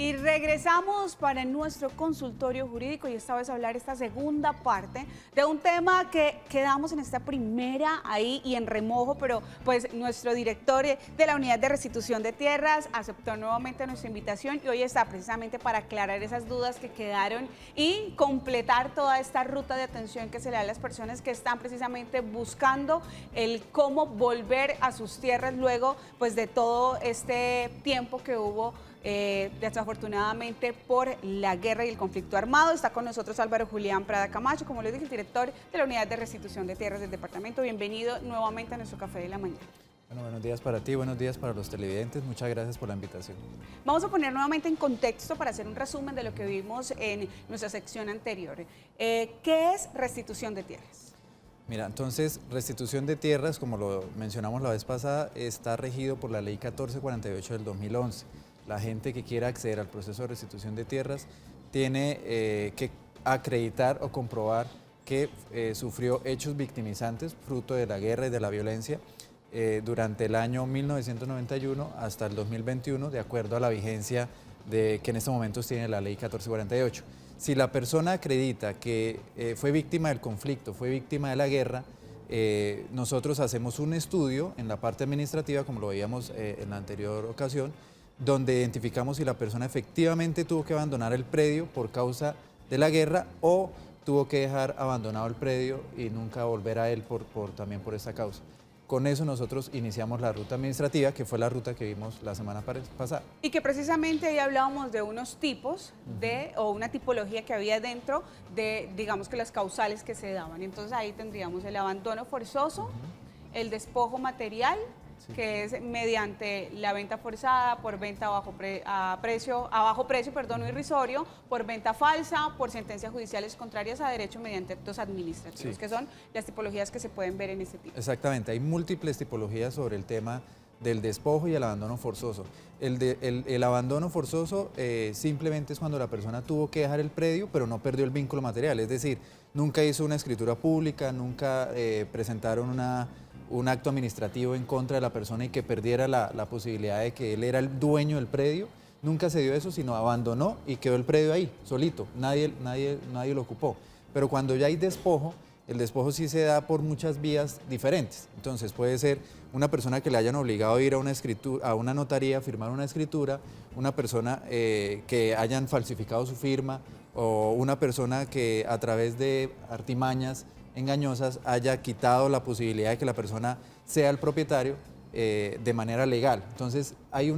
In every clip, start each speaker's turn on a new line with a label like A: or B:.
A: Y regresamos para nuestro consultorio jurídico y esta vez hablar esta segunda parte de un tema que quedamos en esta primera ahí y en remojo, pero pues nuestro director de la Unidad de Restitución de Tierras aceptó nuevamente nuestra invitación y hoy está precisamente para aclarar esas dudas que quedaron y completar toda esta ruta de atención que se le da a las personas que están precisamente buscando el cómo volver a sus tierras luego pues de todo este tiempo que hubo desafortunadamente por la guerra y el conflicto armado. Está con nosotros Álvaro Julián Prada Camacho, como les dije, el director de la Unidad de Restitución de Tierras del departamento. Bienvenido nuevamente a nuestro Café de la Mañana.
B: Bueno, buenos días para ti, buenos días para los televidentes, muchas gracias por la invitación.
A: Vamos a poner nuevamente en contexto para hacer un resumen de lo que vimos en nuestra sección anterior. ¿Qué es restitución de tierras?
B: Mira, entonces, restitución de tierras, como lo mencionamos la vez pasada, está regido por la Ley 1448 del 2011. La gente que quiera acceder al proceso de restitución de tierras tiene que acreditar o comprobar que sufrió hechos victimizantes fruto de la guerra y de la violencia durante el año 1991 hasta el 2021, de acuerdo a la vigencia que en estos momentos tiene la Ley 1448. Si la persona acredita que fue víctima del conflicto, fue víctima de la guerra, nosotros hacemos un estudio en la parte administrativa, como lo veíamos en la anterior ocasión, donde identificamos si la persona efectivamente tuvo que abandonar el predio por causa de la guerra o tuvo que dejar abandonado el predio y nunca volver a él también por esta causa. Con eso nosotros iniciamos la ruta administrativa, que fue la ruta que vimos la semana pasada.
A: Y que precisamente ahí hablábamos de unos tipos o una tipología que había dentro de, digamos que las causales que se daban. Entonces ahí tendríamos el abandono forzoso, el despojo material, sí, que es mediante la venta forzada, por venta a bajo precio, irrisorio, por venta falsa, por sentencias judiciales contrarias a derecho mediante actos administrativos, sí, que son las tipologías que se pueden ver en este tipo.
B: Exactamente, hay múltiples tipologías sobre el tema del despojo y el abandono forzoso. El abandono forzoso simplemente es cuando la persona tuvo que dejar el predio, pero no perdió el vínculo material, es decir, nunca hizo una escritura pública, nunca presentaron un acto administrativo en contra de la persona y que perdiera la posibilidad de que él era el dueño del predio. Nunca se dio eso, sino abandonó y quedó el predio ahí, solito, nadie lo ocupó. Pero cuando ya hay despojo, el despojo sí se da por muchas vías diferentes. Entonces puede ser una persona que le hayan obligado a ir a una notaría a firmar una escritura, una persona que hayan falsificado su firma o una persona que a través de artimañas engañosas haya quitado la posibilidad de que la persona sea el propietario de manera legal. Entonces hay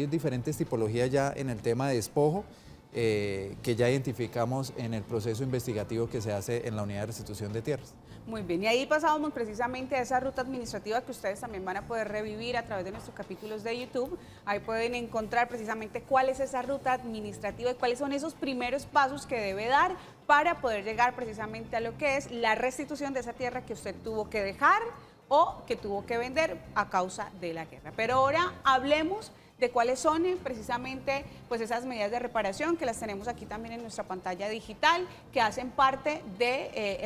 B: diferentes tipologías ya en el tema de despojo que ya identificamos en el proceso investigativo que se hace en la Unidad de Restitución de Tierras.
A: Muy bien, y ahí pasábamos precisamente a esa ruta administrativa que ustedes también van a poder revivir a través de nuestros capítulos de YouTube. Ahí pueden encontrar precisamente cuál es esa ruta administrativa y cuáles son esos primeros pasos que debe dar para poder llegar precisamente a lo que es la restitución de esa tierra que usted tuvo que dejar o que tuvo que vender a causa de la guerra. Pero ahora hablemos de cuáles son precisamente pues esas medidas de reparación que las tenemos aquí también en nuestra pantalla digital, que hacen parte de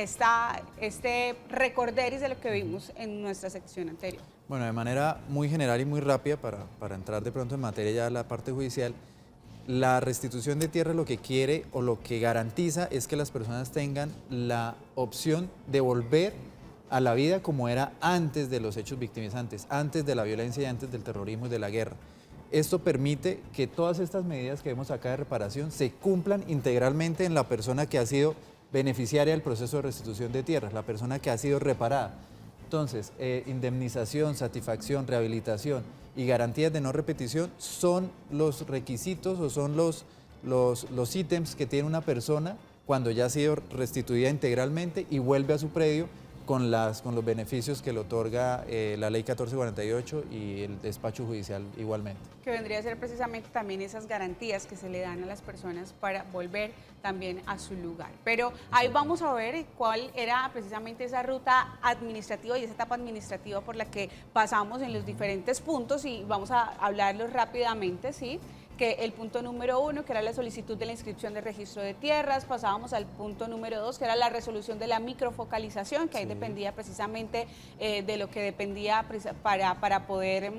A: este recorderis de lo que vimos en nuestra sección anterior.
B: Bueno, de manera muy general y muy rápida, para entrar de pronto en materia ya de la parte judicial, la restitución de tierra lo que quiere o lo que garantiza es que las personas tengan la opción de volver a la vida como era antes de los hechos victimizantes, antes de la violencia y antes del terrorismo y de la guerra. Esto permite que todas estas medidas que vemos acá de reparación se cumplan integralmente en la persona que ha sido beneficiaria del proceso de restitución de tierras, la persona que ha sido reparada. Entonces, indemnización, satisfacción, rehabilitación y garantías de no repetición son los requisitos o son los ítems que tiene una persona cuando ya ha sido restituida integralmente y vuelve a su predio con los beneficios que le otorga la Ley 1448 y el despacho judicial igualmente.
A: Que vendría a ser precisamente también esas garantías que se le dan a las personas para volver también a su lugar. Pero ahí vamos a ver cuál era precisamente esa ruta administrativa y esa etapa administrativa por la que pasamos en los diferentes puntos y vamos a hablarlos rápidamente, ¿sí? que el punto número 1, que era la solicitud de la inscripción de registro de tierras, pasábamos al punto número 2, que era la resolución de la microfocalización, que ahí dependía precisamente de lo que dependía para poder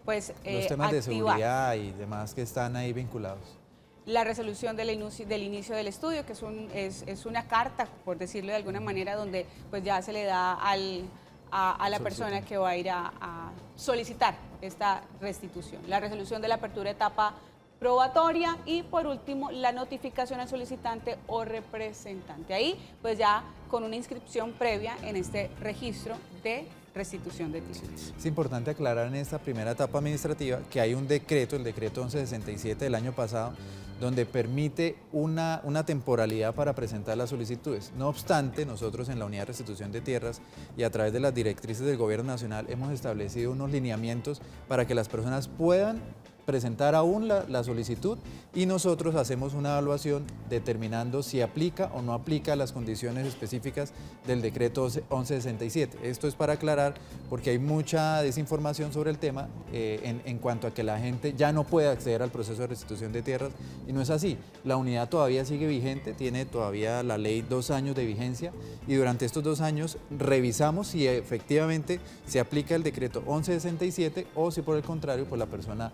B: Los temas de seguridad y demás que están ahí vinculados.
A: La resolución del inicio del estudio, que es una carta, por decirlo de alguna manera, donde pues ya se le da a la persona que va a ir a solicitar esta restitución. La resolución de la apertura de etapa probatoria y por último la notificación al solicitante o representante. Ahí pues ya con una inscripción previa en este registro de restitución de tierras.
B: Es importante aclarar en esta primera etapa administrativa que hay un decreto, el decreto 1167 del año pasado, donde permite una temporalidad para presentar las solicitudes. No obstante, nosotros en la Unidad de Restitución de Tierras y a través de las directrices del Gobierno Nacional hemos establecido unos lineamientos para que las personas puedan presentar aún la solicitud y nosotros hacemos una evaluación determinando si aplica o no aplica las condiciones específicas del decreto 1167. Esto es para aclarar porque hay mucha desinformación sobre el tema en cuanto a que la gente ya no puede acceder al proceso de restitución de tierras y no es así. La unidad todavía sigue vigente, tiene todavía la ley 2 años de vigencia y durante estos 2 años revisamos si efectivamente se aplica el decreto 1167 o si por el contrario pues la persona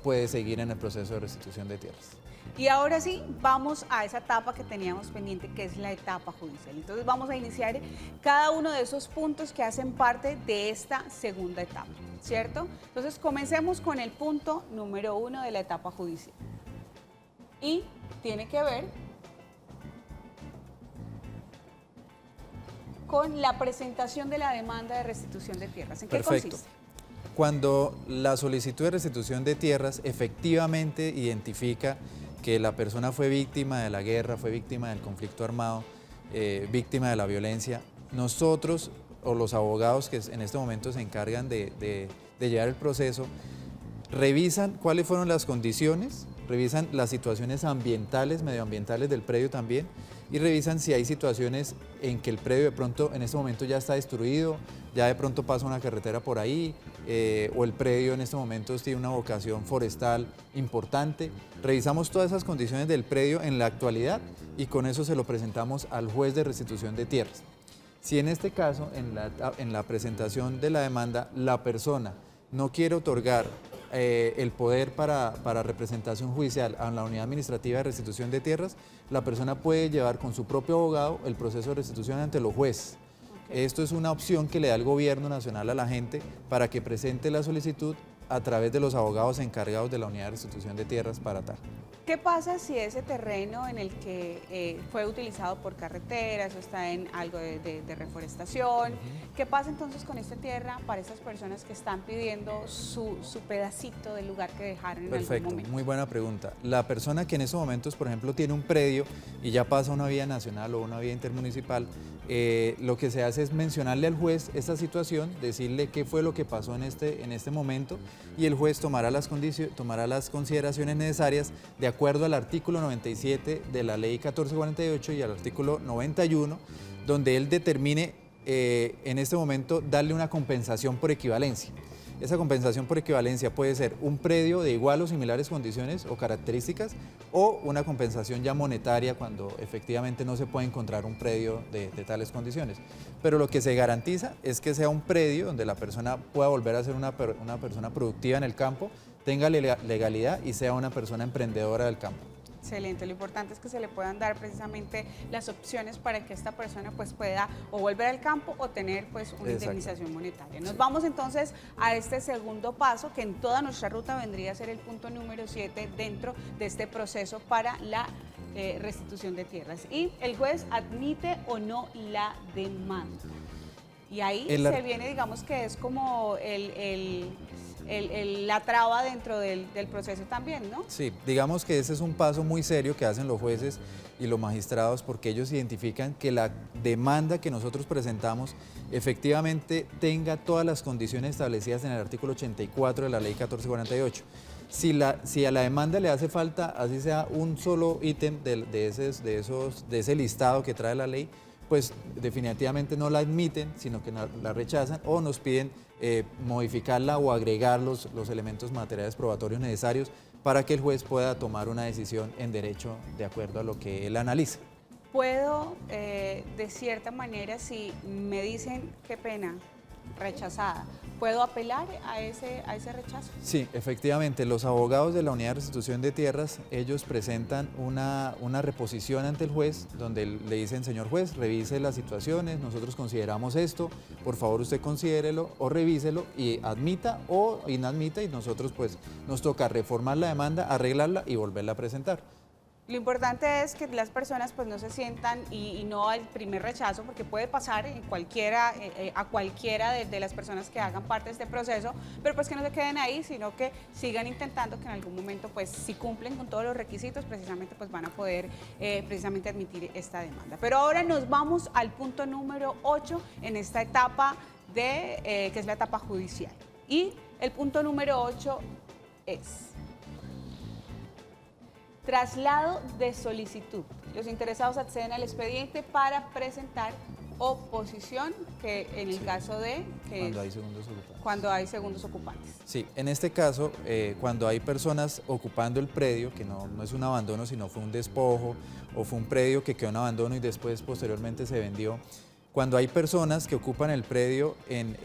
B: puede seguir en el proceso de restitución de tierras.
A: Y ahora sí, vamos a esa etapa que teníamos pendiente, que es la etapa judicial. Entonces vamos a iniciar cada uno de esos puntos que hacen parte de esta segunda etapa, ¿cierto? Entonces comencemos con el punto número 1 de la etapa judicial. Y tiene que ver con la presentación de la demanda de restitución de tierras. ¿En qué consiste?
B: Cuando la solicitud de restitución de tierras efectivamente identifica que la persona fue víctima de la guerra, fue víctima del conflicto armado, víctima de la violencia, nosotros o los abogados que en este momento se encargan de llevar el proceso, revisan cuáles fueron las condiciones, revisan las situaciones ambientales, medioambientales del predio también, y revisan si hay situaciones en que el predio de pronto en este momento ya está destruido, ya de pronto pasa una carretera por ahí, o el predio en este momento tiene una vocación forestal importante. Revisamos todas esas condiciones del predio en la actualidad y con eso se lo presentamos al juez de restitución de tierras. Si en este caso, en la presentación de la demanda, la persona no quiere otorgar el poder para representación judicial a la unidad administrativa de restitución de tierras, la persona puede llevar con su propio abogado el proceso de restitución ante los jueces. Esto es una opción que le da el Gobierno Nacional a la gente para que presente la solicitud a través de los abogados encargados de la unidad de restitución de tierras para tal.
A: ¿Qué pasa si ese terreno en el que fue utilizado por carreteras o está en algo de reforestación? ¿Qué pasa entonces con esta tierra para esas personas que están pidiendo su pedacito del lugar que dejaron en algún momento?
B: Perfecto, muy buena pregunta. La persona que en esos momentos, por ejemplo, tiene un predio y ya pasa una vía nacional o una vía intermunicipal, lo que se hace es mencionarle al juez esta situación, decirle qué fue lo que pasó en este momento y el juez tomará las consideraciones necesarias de acuerdo al artículo 97 de la ley 1448 y al artículo 91, donde él determine en este momento darle una compensación por equivalencia. Esa compensación por equivalencia puede ser un predio de igual o similares condiciones o características o una compensación ya monetaria cuando efectivamente no se puede encontrar un predio de tales condiciones. Pero lo que se garantiza es que sea un predio donde la persona pueda volver a ser una persona productiva en el campo, tenga legalidad y sea una persona emprendedora del campo.
A: Excelente, lo importante es que se le puedan dar precisamente las opciones para que esta persona pues pueda o volver al campo o tener pues una indemnización monetaria. Nos vamos entonces a este segundo paso que en toda nuestra ruta vendría a ser el punto número 7 dentro de este proceso para la restitución de tierras. Y el juez admite o no la demanda. Y ahí se viene, digamos que es como la traba dentro del proceso también, ¿no?
B: Sí, digamos que ese es un paso muy serio que hacen los jueces y los magistrados porque ellos identifican que la demanda que nosotros presentamos efectivamente tenga todas las condiciones establecidas en el artículo 84 de la ley 1448. Si a la demanda le hace falta, así sea un solo ítem de ese listado que trae la ley, pues definitivamente no la admiten, sino que la rechazan o nos piden modificarla o agregar los elementos materiales probatorios necesarios para que el juez pueda tomar una decisión en derecho de acuerdo a lo que él analiza.
A: Puedo, de cierta manera, si me dicen qué pena, rechazada, ¿puedo apelar a ese rechazo?
B: Sí, efectivamente, los abogados de la Unidad de Restitución de Tierras, ellos presentan una reposición ante el juez donde le dicen, señor juez, revise las situaciones, nosotros consideramos esto, por favor usted considérelo o revíselo y admita o inadmita, y nosotros pues nos toca reformar la demanda, arreglarla y volverla a presentar.
A: Lo importante es que las personas pues no se sientan y no al primer rechazo, porque puede pasar en a cualquiera de las personas que hagan parte de este proceso, pero pues que no se queden ahí, sino que sigan intentando que en algún momento pues si cumplen con todos los requisitos precisamente pues van a poder precisamente admitir esta demanda. Pero ahora nos vamos al punto número 8 en esta etapa que es la etapa judicial. Y el punto número 8 es: traslado de solicitud. Los interesados acceden al expediente para presentar oposición, que en el caso de
B: cuando hay segundos ocupantes.
A: Cuando hay segundos ocupantes.
B: Sí, en este caso, cuando hay personas ocupando el predio, que no es un abandono, sino fue un despojo, o fue un predio que quedó en abandono y después posteriormente se vendió. Cuando hay personas que ocupan el predio en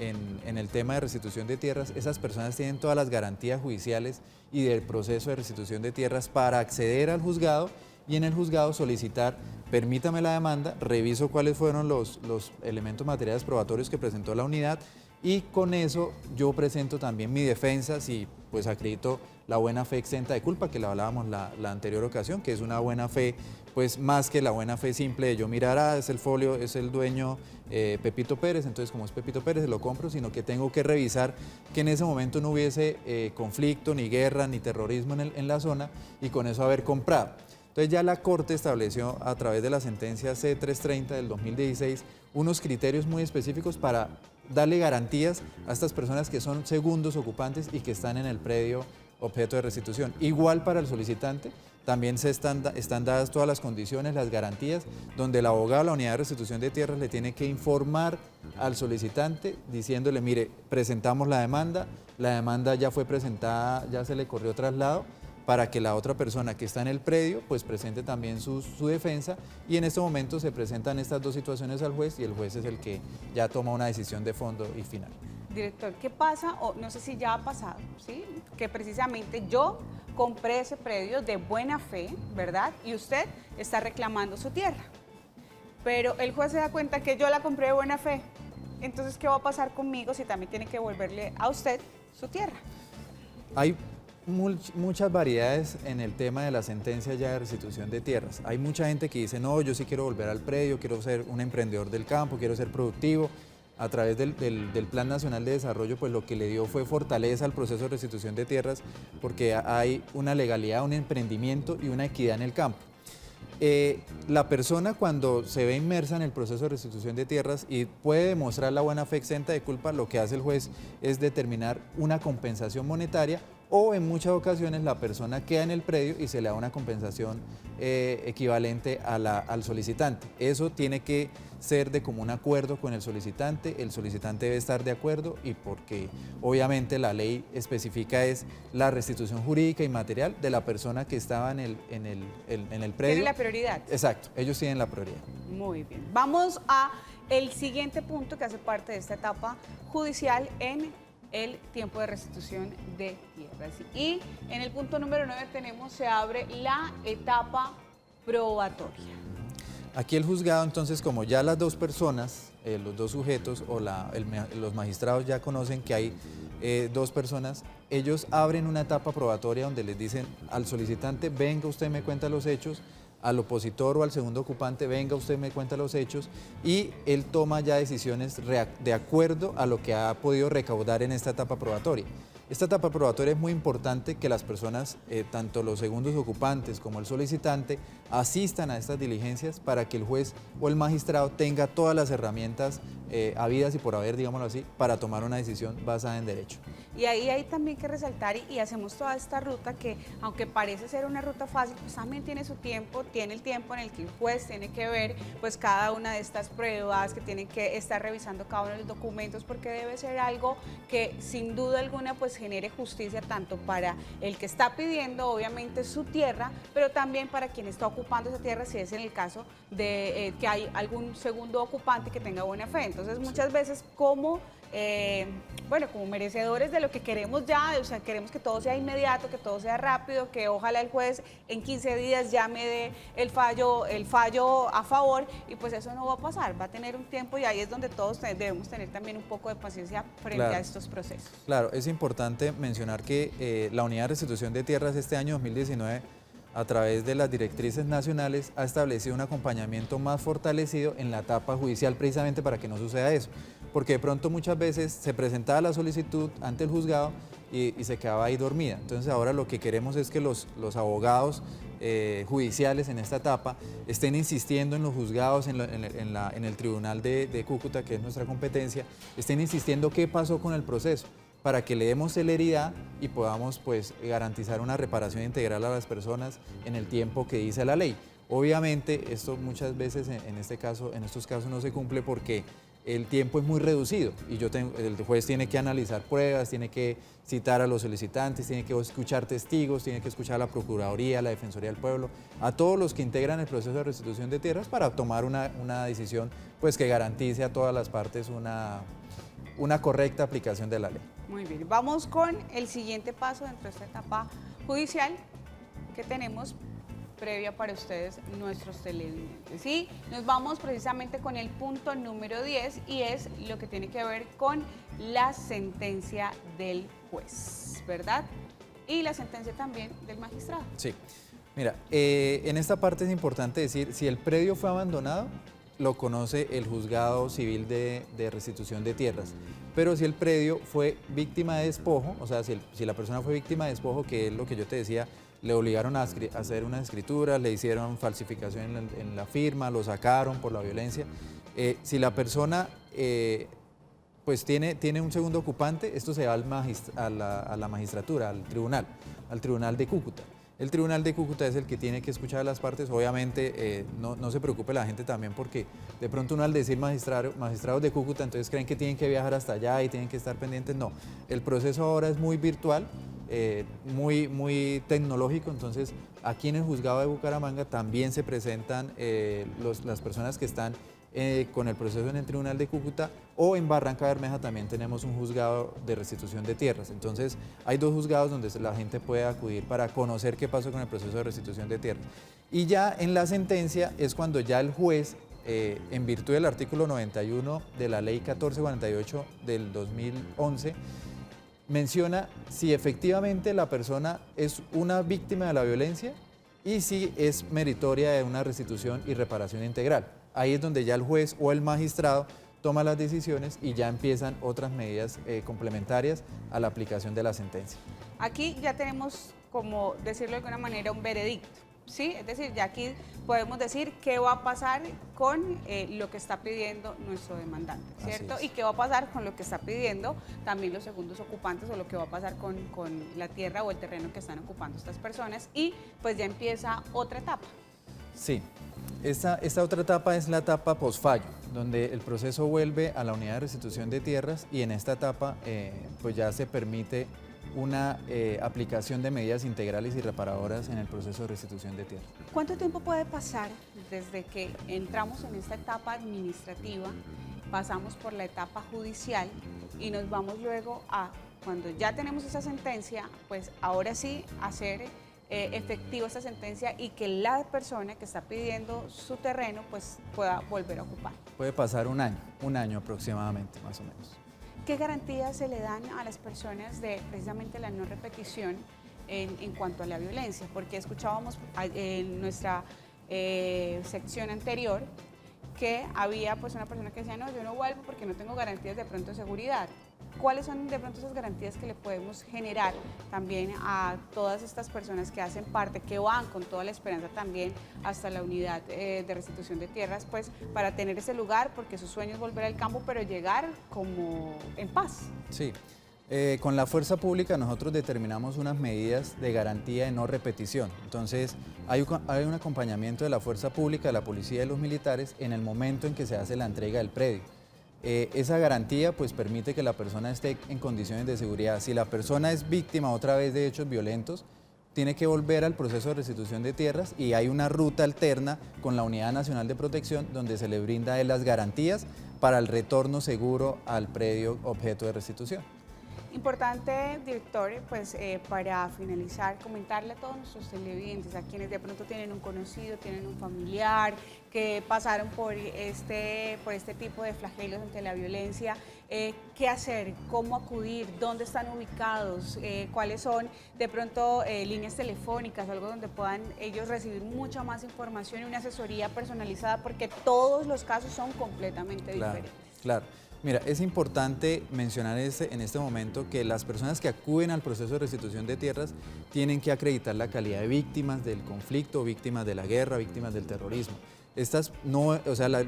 B: el tema de restitución de tierras, esas personas tienen todas las garantías judiciales y del proceso de restitución de tierras para acceder al juzgado y en el juzgado solicitar, permítame la demanda, reviso cuáles fueron los elementos materiales probatorios que presentó la unidad y con eso yo presento también mi defensa si pues acredito la buena fe exenta de culpa, que la hablábamos la anterior ocasión, que es una buena fe, pues más que la buena fe simple de yo mirar, es el folio, es el dueño Pepito Pérez, entonces como es Pepito Pérez lo compro, sino que tengo que revisar que en ese momento no hubiese conflicto, ni guerra, ni terrorismo en la zona y con eso haber comprado. Entonces ya la Corte estableció a través de la sentencia C330 del 2016 unos criterios muy específicos para darle garantías a estas personas que son segundos ocupantes y que están en el predio objeto de restitución. Igual para el solicitante, también están dadas todas las condiciones, las garantías, donde el abogado de la Unidad de Restitución de Tierras le tiene que informar al solicitante diciéndole, mire, presentamos la demanda ya fue presentada, ya se le corrió traslado, para que la otra persona que está en el predio pues presente también su defensa y en este momento se presentan estas dos situaciones al juez y el juez es el que ya toma una decisión de fondo y final.
A: Director, ¿qué pasa? O no sé si ya ha pasado, ¿sí? Que precisamente yo compré ese predio de buena fe, ¿verdad? Y usted está reclamando su tierra. Pero el juez se da cuenta que yo la compré de buena fe. Entonces, ¿qué va a pasar conmigo si también tiene que devolverle a usted su tierra?
B: Hay muchas variedades en el tema de la sentencia ya de restitución de tierras. Hay mucha gente que dice, no, yo sí quiero volver al predio, quiero ser un emprendedor del campo, quiero ser productivo. A través del Plan Nacional de Desarrollo, pues lo que le dio fue fortaleza al proceso de restitución de tierras porque hay una legalidad, un emprendimiento y una equidad en el campo. La persona cuando se ve inmersa en el proceso de restitución de tierras y puede demostrar la buena fe exenta de culpa, lo que hace el juez es determinar una compensación monetaria o en muchas ocasiones la persona queda en el predio y se le da una compensación equivalente al solicitante. Eso tiene que ser de común acuerdo con el solicitante debe estar de acuerdo y porque obviamente la ley especifica es la restitución jurídica y material de la persona que estaba en el predio.
A: ¿Tiene la prioridad?
B: Exacto, ellos tienen la prioridad.
A: Muy bien. Vamos a el siguiente punto que hace parte de esta etapa judicial en el tiempo de restitución de tierras. Y en el punto número 9 se abre la etapa probatoria.
B: Aquí el juzgado, entonces, como ya las dos personas, los dos sujetos o los magistrados ya conocen que hay dos personas, ellos abren una etapa probatoria donde les dicen al solicitante, venga usted me cuenta los hechos, al opositor o al segundo ocupante, venga usted me cuenta los hechos y él toma ya decisiones de acuerdo a lo que ha podido recaudar en esta etapa probatoria. Esta etapa probatoria es muy importante que las personas, tanto los segundos ocupantes como el solicitante, asistan a estas diligencias para que el juez o el magistrado tenga todas las herramientas habidas y por haber, digámoslo así, para tomar una decisión basada en derecho.
A: Y ahí hay también que resaltar y hacemos toda esta ruta que, aunque parece ser una ruta fácil, pues también tiene su tiempo, tiene el tiempo en el que el juez tiene que ver pues cada una de estas pruebas, que tiene que estar revisando cada uno de los documentos, porque debe ser algo que sin duda alguna pues genere justicia tanto para el que está pidiendo obviamente su tierra, pero también para quien está ocupando esa tierra, si es en el caso de que hay algún segundo ocupante que tenga buena fe. Entonces muchas veces como como merecedores de lo que queremos ya, o sea, queremos que todo sea inmediato, que todo sea rápido, que ojalá el juez en 15 días ya me dé el fallo a favor, y pues eso no va a pasar, va a tener un tiempo, y ahí es donde todos debemos tener también un poco de paciencia frente a estos procesos.
B: Claro, es importante mencionar que la Unidad de Restitución de Tierras este año 2019, a través de las directrices nacionales, ha establecido un acompañamiento más fortalecido en la etapa judicial, precisamente para que no suceda eso. Porque de pronto muchas veces se presentaba la solicitud ante el juzgado y se quedaba ahí dormida. Entonces ahora lo que queremos es que los abogados judiciales en esta etapa estén insistiendo en los juzgados, en el Tribunal de Cúcuta, que es nuestra competencia, estén insistiendo qué pasó con el proceso, para que le demos celeridad y podamos pues garantizar una reparación integral a las personas en el tiempo que dice la ley. Obviamente esto muchas veces en estos casos no se cumple porque el tiempo es muy reducido y el juez tiene que analizar pruebas, tiene que citar a los solicitantes, tiene que escuchar testigos, tiene que escuchar a la Procuraduría, a la Defensoría del Pueblo, a todos los que integran el proceso de restitución de tierras para tomar una decisión pues que garantice a todas las partes una correcta aplicación de la ley.
A: Muy bien, vamos con el siguiente paso dentro de esta etapa judicial que tenemos previa para ustedes, nuestros televidentes. Y nos vamos precisamente con el punto número 10 y es lo que tiene que ver con la sentencia del juez, ¿verdad? Y la sentencia también del magistrado.
B: Sí, mira, en esta parte es importante decir, si el predio fue abandonado, lo conoce el juzgado civil de restitución de tierras. Pero si el predio fue víctima de despojo, o sea, si la persona fue víctima de despojo, que es lo que yo te decía, le obligaron a hacer unas escrituras, le hicieron falsificación en la firma, lo sacaron por la violencia. Si la persona pues tiene un segundo ocupante, esto se va a la magistratura, al tribunal de Cúcuta. El Tribunal de Cúcuta es el que tiene que escuchar a las partes. Obviamente no se preocupe la gente también porque de pronto uno al decir magistrados de Cúcuta, entonces creen que tienen que viajar hasta allá y tienen que estar pendientes. No, el proceso ahora es muy virtual, muy tecnológico, entonces aquí en el juzgado de Bucaramanga también se presentan las personas que están con el proceso en el Tribunal de Cúcuta, o en Barranca Bermeja también tenemos un juzgado de restitución de tierras. Entonces hay dos juzgados donde la gente puede acudir para conocer qué pasó con el proceso de restitución de tierras. Y ya en la sentencia es cuando ya el juez, en virtud del artículo 91 de la ley 1448 del 2011, menciona si efectivamente la persona es una víctima de la violencia y si es meritoria de una restitución y reparación integral. Ahí es donde ya el juez o el magistrado toma las decisiones y ya empiezan otras medidas complementarias a la aplicación de la sentencia.
A: Aquí ya tenemos, como decirlo de alguna manera, un veredicto, ¿sí? Es decir, ya aquí podemos decir qué va a pasar con lo que está pidiendo nuestro demandante, ¿cierto? Y qué va a pasar con lo que está pidiendo también los segundos ocupantes, o lo que va a pasar con la tierra o el terreno que están ocupando estas personas, y pues ya empieza otra etapa.
B: Sí, esta otra etapa es la etapa posfallo, donde el proceso vuelve a la unidad de restitución de tierras y en esta etapa pues ya se permite una aplicación de medidas integrales y reparadoras en el proceso de restitución de tierras.
A: ¿Cuánto tiempo puede pasar desde que entramos en esta etapa administrativa, pasamos por la etapa judicial y nos vamos luego a, cuando ya tenemos esa sentencia, pues ahora sí hacer efectiva esta sentencia y que la persona que está pidiendo su terreno pues pueda volver a ocupar?
B: Puede pasar un año aproximadamente, más o menos.
A: ¿Qué garantías se le dan a las personas de precisamente la no repetición en cuanto a la violencia? Porque escuchábamos en nuestra sección anterior que había pues una persona que decía, no, yo no vuelvo porque no tengo garantías de pronto de seguridad. ¿cuáles son de pronto esas garantías que le podemos generar también a todas estas personas que hacen parte, que van con toda la esperanza también hasta la unidad de restitución de tierras, pues para tener ese lugar, porque su sueño es volver al campo, pero llegar como en paz?
B: Sí. Con la fuerza pública nosotros determinamos unas medidas de garantía de no repetición. Entonces hay un acompañamiento de la fuerza pública, de la policía y de los militares en el momento en que se hace la entrega del predio. Esa garantía pues permite que la persona esté en condiciones de seguridad. Si la persona es víctima otra vez de hechos violentos, tiene que volver al proceso de restitución de tierras y hay una ruta alterna con la Unidad Nacional de Protección donde se le brinda a él las garantías para el retorno seguro al predio objeto de restitución.
A: Importante, director, pues para finalizar, comentarle a todos nuestros televidentes, a quienes de pronto tienen un conocido, tienen un familiar, que pasaron por este tipo de flagelos ante la violencia, qué hacer, cómo acudir, dónde están ubicados, cuáles son de pronto líneas telefónicas, algo donde puedan ellos recibir mucha más información y una asesoría personalizada, porque todos los casos son completamente diferentes.
B: Claro. Mira, es importante mencionar en este momento que las personas que acuden al proceso de restitución de tierras tienen que acreditar la calidad de víctimas del conflicto, víctimas de la guerra, víctimas del terrorismo. El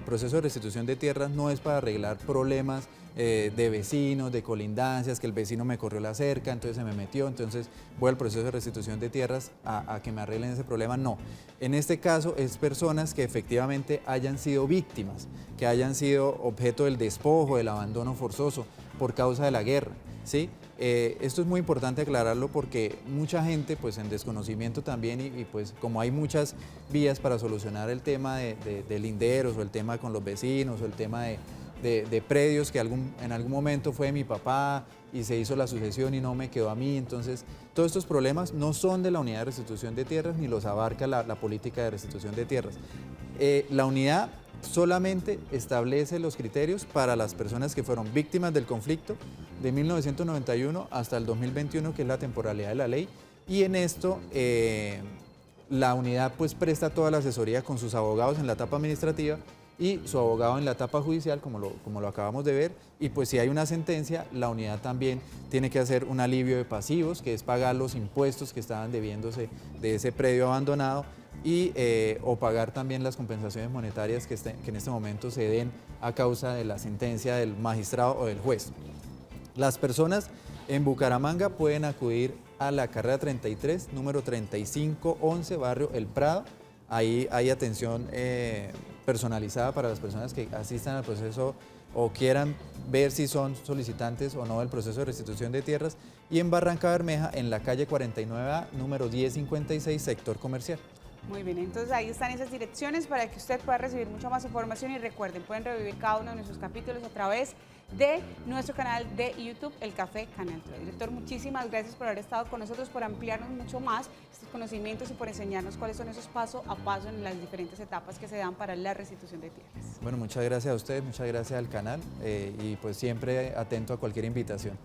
B: proceso de restitución de tierras no es para arreglar problemas de vecinos, de colindancias, que el vecino me corrió la cerca, entonces se me metió, entonces voy al proceso de restitución de tierras a que me arreglen ese problema. No, en este caso es personas que efectivamente hayan sido víctimas, que hayan sido objeto del despojo, del abandono forzoso por causa de la guerra, ¿sí? Esto es muy importante aclararlo porque mucha gente, pues en desconocimiento también, y pues como hay muchas vías para solucionar el tema de linderos o el tema con los vecinos o el tema de predios que en algún momento fue de mi papá y se hizo la sucesión y no me quedó a mí, entonces todos estos problemas no son de la unidad de restitución de tierras ni los abarca la política de restitución de tierras. La unidad solamente establece los criterios para las personas que fueron víctimas del conflicto de 1991 hasta el 2021, que es la temporalidad de la ley, y en esto la unidad pues presta toda la asesoría con sus abogados en la etapa administrativa y su abogado en la etapa judicial, como lo acabamos de ver, y pues si hay una sentencia, la unidad también tiene que hacer un alivio de pasivos, que es pagar los impuestos que estaban debiéndose de ese predio abandonado, y o pagar también las compensaciones monetarias que en este momento se den a causa de la sentencia del magistrado o del juez. Las personas en Bucaramanga pueden acudir a la carrera 33, número 3511, barrio El Prado. Ahí hay atención personalizada para las personas que asistan al proceso o quieran ver si son solicitantes o no del proceso de restitución de tierras. Y en Barranca Bermeja, en la calle 49A, número 1056, sector comercial.
A: Muy bien, entonces ahí están esas direcciones para que usted pueda recibir mucha más información y recuerden, pueden revivir cada uno de nuestros capítulos a través de nuestro canal de YouTube, El Café Canal 3. Director, muchísimas gracias por haber estado con nosotros, por ampliarnos mucho más estos conocimientos y por enseñarnos cuáles son esos paso a paso en las diferentes etapas que se dan para la restitución de tierras.
B: Bueno, muchas gracias a ustedes, muchas gracias al canal y pues siempre atento a cualquier invitación.